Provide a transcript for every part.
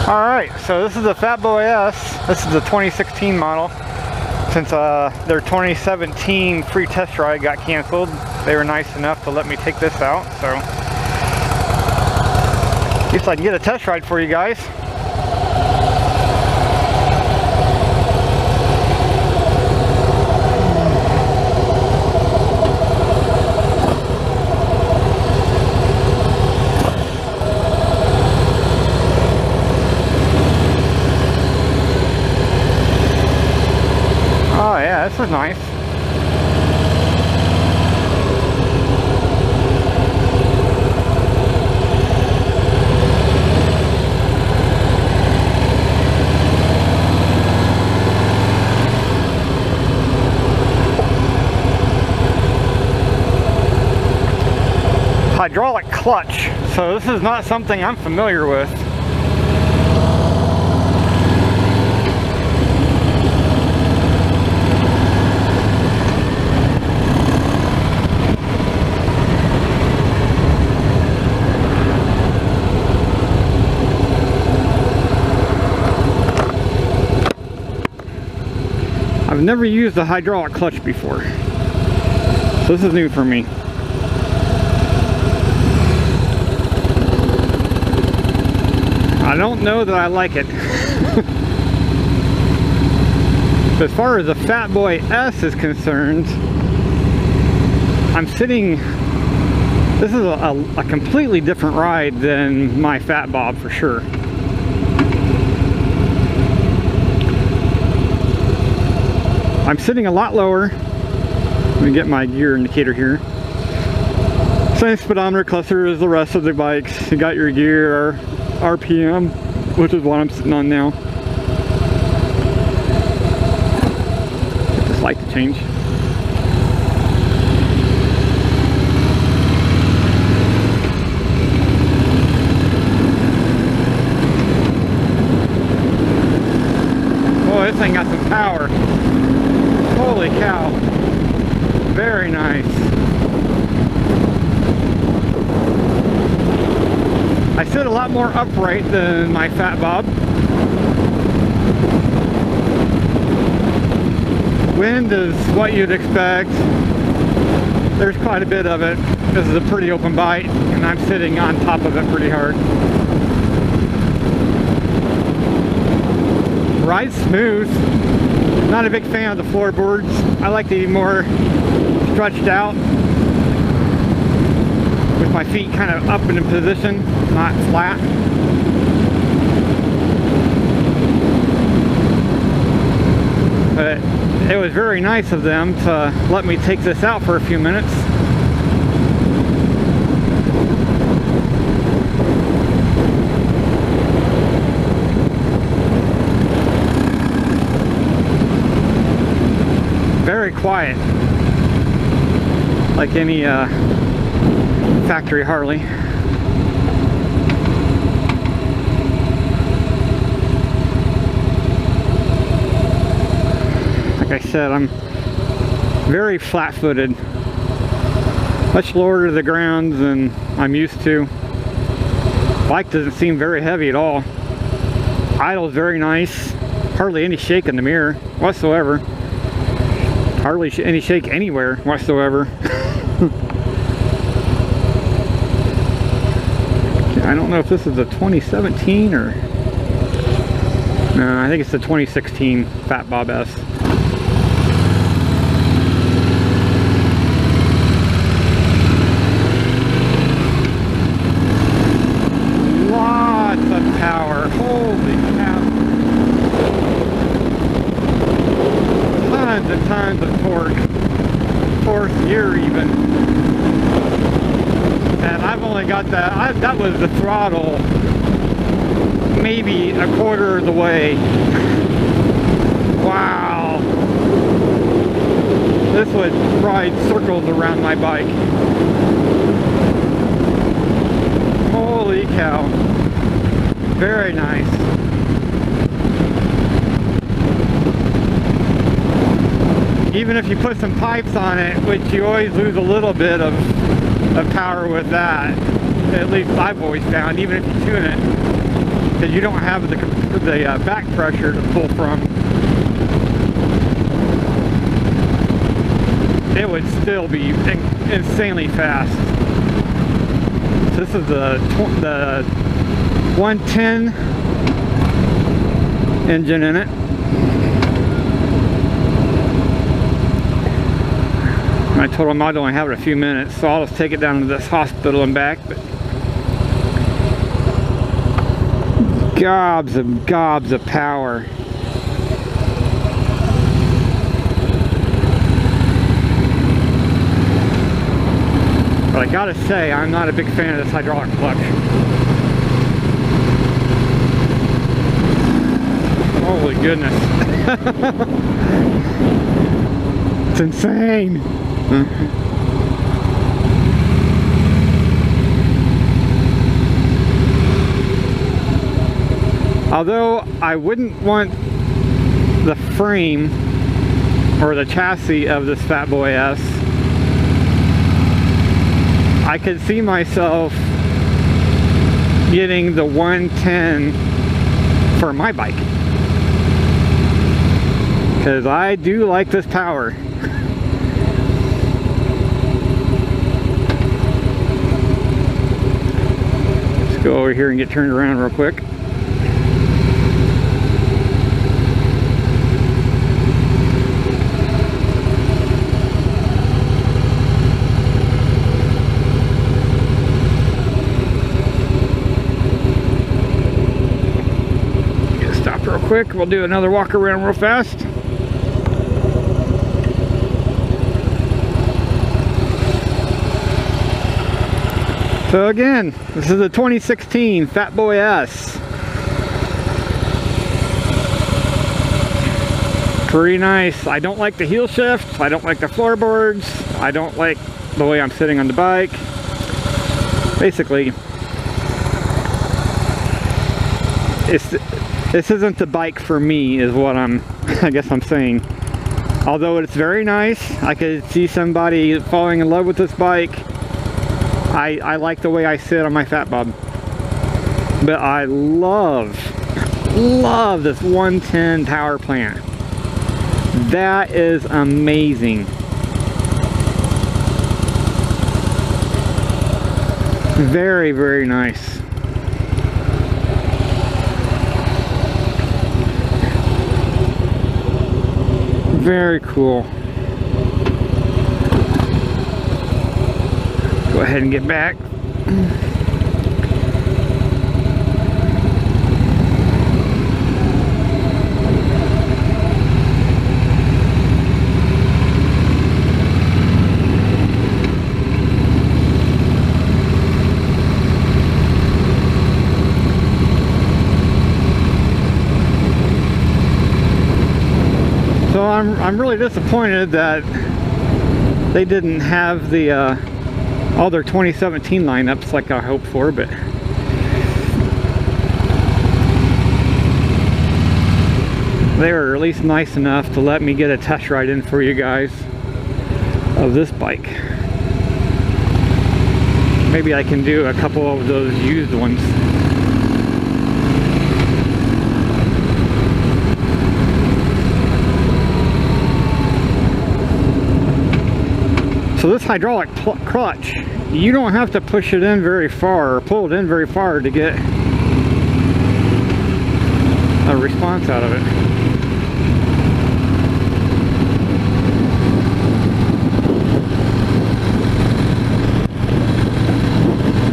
Alright, so this is the Fat Boy S. This is the 2016 model. Since their 2017 free test ride got canceled, they were nice enough to let me take this out. So at least I can get a test ride for you guys. Oh yeah, this is nice. Hydraulic clutch. So this is not something I'm familiar with. I've never used a hydraulic clutch before, so this is new for me. I don't know that I like it. As far as the Fat Boy S is concerned, I'm sitting, this is a completely different ride than my Fat Bob for sure. I'm sitting a lot lower. Let me get my gear indicator here. Same speedometer cluster as the rest of the bikes. You got your gear, RPM, which is what I'm sitting on now. Get this light to change. Boy, this thing got some power. Holy cow. Very nice. I sit a lot more upright than my Fat Bob. Wind is what you'd expect. There's quite a bit of it. This is a pretty open bite, and I'm sitting on top of it pretty hard. Ride's smooth. Not a big fan of the floorboards. I like to be more stretched out with my feet kind of up in a position, not flat. But it was very nice of them to let me take this out for a few minutes. Very quiet, like any factory Harley. Like I said, I'm very flat-footed, much lower to the ground than I'm used to. Bike doesn't seem very heavy at all. Idle's very nice, hardly any shake in the mirror whatsoever. Hardly any shake anywhere whatsoever. I don't know if this is a 2017 or... No, I think it's the 2016 Fat Bob S. Lots of power. Holy cow. Tons and tons of torque. Fourth gear even. And I've only got that, that was the throttle maybe a quarter of the way. Wow. This would ride circles around my bike. Holy cow. Very nice. Even if you put some pipes on it, which you always lose a little bit of power with that. At least I've always found, even if you tune it. because you don't have the back pressure to pull from. It would still be insanely fast. This is the 110 engine in it. I told him I'd only have it a few minutes, so I'll just take it down to this hospital and back. But gobs of power. But I gotta say, I'm not a big fan of this hydraulic clutch. Holy goodness. It's insane. Although I wouldn't want the frame or the chassis of this Fat Boy S, I could see myself getting the 110 for my bike, because I do like this power. Let's go over here and get turned around real quick. Quick, we'll do another walk around real fast. So again, this is a 2016 Fat Boy S. Pretty nice. I don't like the heel shift. I don't like the floorboards. I don't like the way I'm sitting on the bike. Basically, this isn't the bike for me, is what I guess I'm saying. Although it's very nice, I could see somebody falling in love with this bike. I like the way I sit on my Fat Bob. But I love this 110 power plant. That is amazing. Very, very nice. Very cool. Go ahead and get back. So I'm really disappointed that they didn't have the all their 2017 lineups like I hoped for, but they were at least nice enough to let me get a test ride in for you guys of this bike. Maybe I can do a couple of those used ones. So this hydraulic clutch, you don't have to push it in very far or pull it in very far to get a response out of it.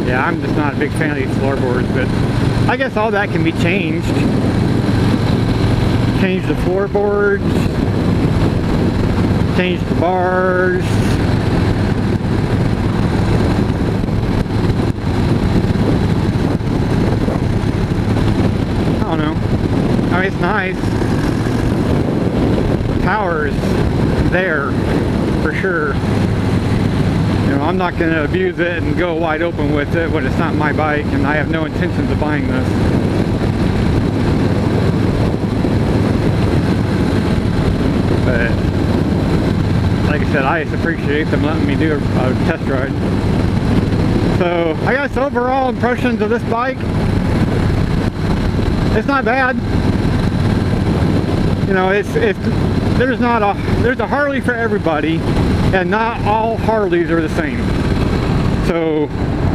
Yeah, I'm just not a big fan of these floorboards, but I guess all that can be changed. Change the floorboards, change the bars. I don't know. I mean, it's nice. Power is there for sure. You know, I'm not going to abuse it and go wide open with it when it's not my bike, and I have no intentions of buying this. But like I said, I just appreciate them letting me do a test ride. So I guess overall impressions of this bike, It's not bad. You know, there's a Harley for everybody, and not all Harleys are the same. So,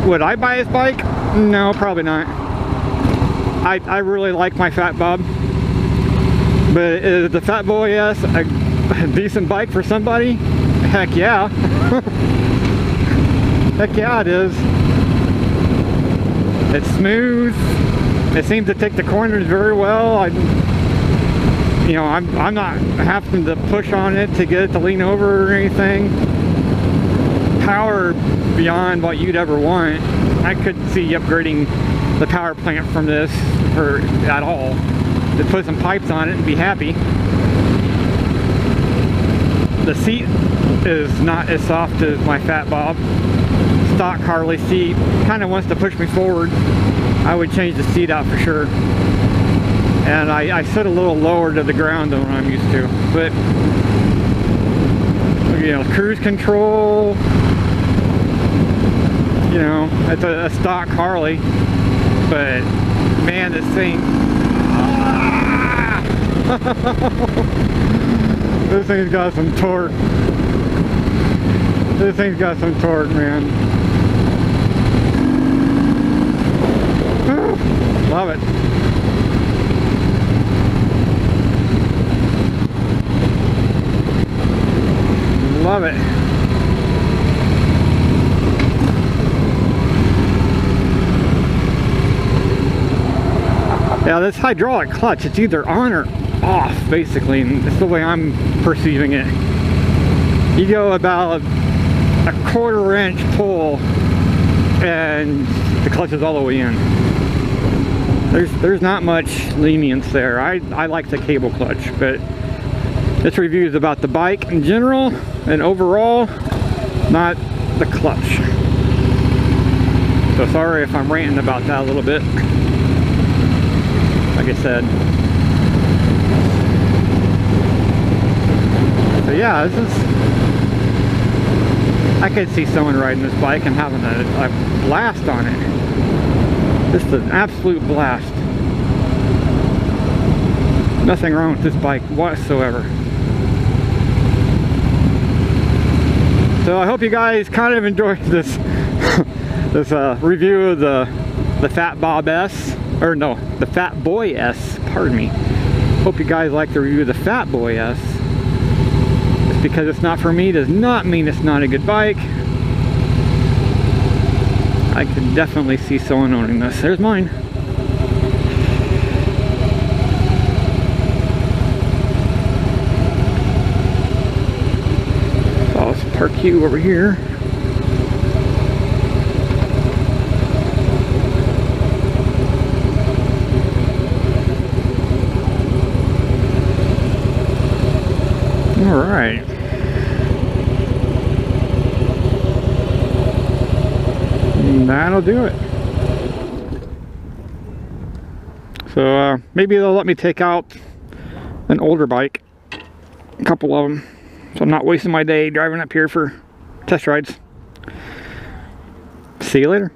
would I buy this bike? No, probably not. I really like my Fat Bob, but is the Fat Boy S a decent bike for somebody? Heck yeah. Heck yeah, it is. It's smooth. It seems to take the corners very well. I'm not having to push on it to get it to lean over or anything. Power beyond what you'd ever want. I couldn't see upgrading the power plant from this at all. To put some pipes on it and be happy. The seat is not as soft as my Fat Bob. Stock Harley seat kind of wants to push me forward. I would change the seat out for sure. And I sit a little lower to the ground than what I'm used to. But, you know, cruise control, you know, it's a stock Harley. But, man, this thing, this thing's got some torque. This thing's got some torque, man. Love it. Love it. Yeah, this hydraulic clutch, it's either on or off, basically, and it's the way I'm perceiving it. You go about a 1/4 inch pull and the clutch is all the way in. There's not much lenience there. I like the cable clutch, but this review is about the bike in general and overall, not the clutch. So sorry if I'm ranting about that a little bit. Like I said. So yeah, I could see someone riding this bike and having a blast on it. This is an absolute blast. Nothing wrong with this bike whatsoever. So I hope you guys kind of enjoyed this this review of the Fat Bob S, or no, the Fat Boy S. Pardon me. Hope you guys like the review of the Fat Boy S. Just because it's not for me does not mean it's not a good bike. I could definitely see someone owning this. There's mine. So let's park you over here. All right. That'll do it. So maybe they'll let me take out an older bike, a couple of them, so I'm not wasting my day driving up here for test rides. See you later.